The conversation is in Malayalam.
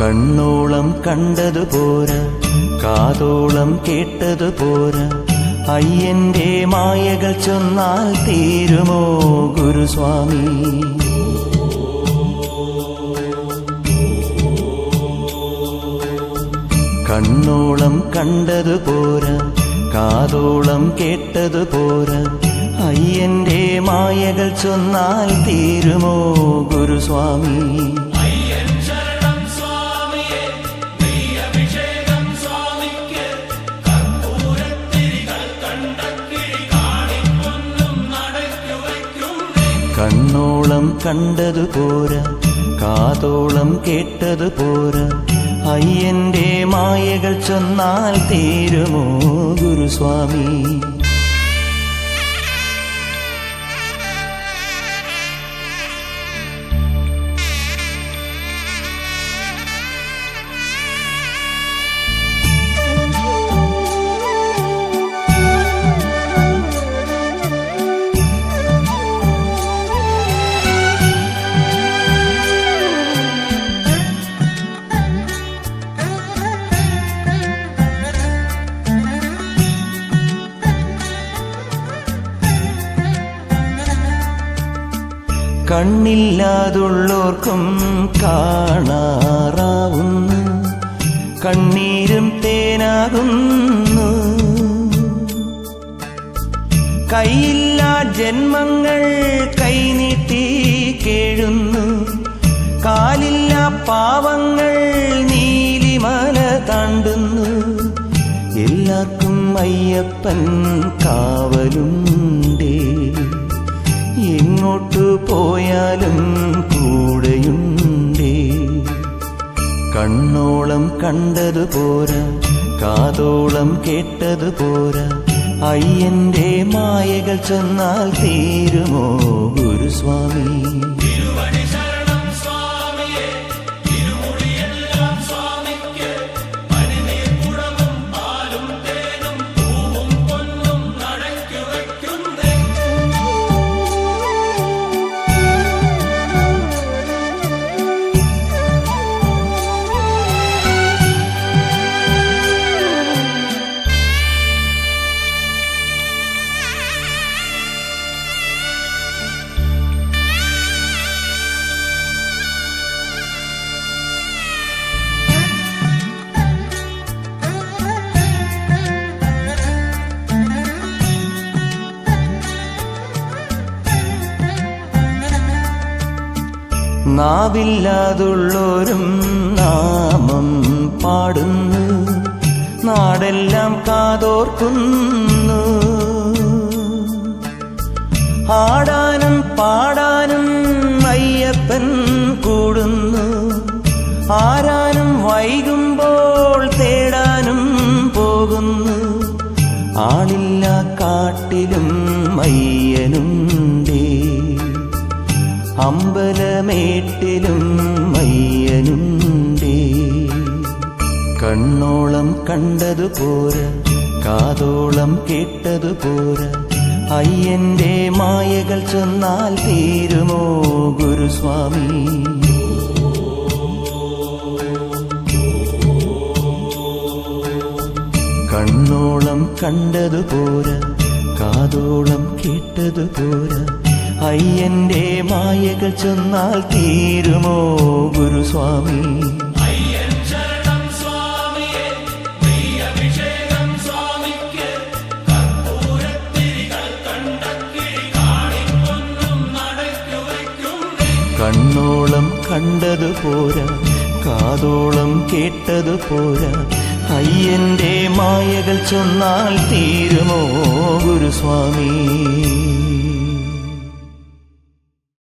കണ്ണോളം കണ്ടതു പോരാ, കാതോളം കേട്ടതു പോരാ, അയ്യന്റെ മായകൾ ചൊന്നാൽ തീരുമോ ഗുരുസ്വാമി? കണ്ണോളം കണ്ടതു പോരാ, കാതോളം കേട്ടതു പോരാ, അയ്യന്റെ മായകൾ ചൊന്നാൽ തീരുമോ ഗുരുസ്വാമി? കണ്ണോളം കണ്ടതു പോരാ, കാതോളം കേട്ടതു പോരാ, അയ്യന്റെ മായകൾ ചൊന്നാൽ തീരുമോ ഗുരുസ്വാമി? കണ്ണില്ലാതുള്ളോർക്കും കാണാറാവുന്നു, കണ്ണീരും തേനാകുന്നു. കൈയില്ലാ ജന്മങ്ങൾ കൈനീട്ടി കേഴുന്നു, കാലില്ലാ പാവങ്ങൾ നീലിമല താണ്ടുന്നു. എല്ലാവർക്കും അയ്യപ്പൻ കാവലുണ്ടേ, എങ്ങോട്ടു പോയാലും കൂടെയുണ്ടേ. കണ്ണോളം കണ്ടതു പോരാ, കാതോളം കേട്ടതു പോരാ, അയ്യന്റെ മായകൾ ചൊന്നാൽ തീരുമോ ഗുരുസ്വാമി? നാവില്ലാതുള്ളോരും നാമം പാടുന്നു, നാടെല്ലാം കാതോർക്കുന്നു. ആടാനും പാടാനും അയ്യപ്പൻ കൂടുന്നു, ആരാനും വൈകുമ്പോൾ തേടാനും പോകുന്നു. ആളില്ല കാട്ടിലും അയ്യനുണ്ടേ, അമ്പലമേട്ടിലും അയ്യനുണ്ടേ. കണ്ണോളം കണ്ടതു പോരാ, കാതോളം കേട്ടതു പോരാ, അയ്യന്റെ മായകൾ ചൊന്നാൽ തീരുമോ ഗുരുസ്വാമി? കണ്ണോളം കണ്ടതു പോരാ, കാതോളം കേട്ടതു പോരാ, അയ്യന്റെ മായകൾ ചൊന്നാൽ തീരുമോ ഗുരുസ്വാമി? കണ്ണോളം കണ്ടതു പോരാ, കാതോളം കേട്ടതു പോരാ, അയ്യന്റെ മായകൾ ചൊന്നാൽ തീരുമോ ഗുരുസ്വാമി?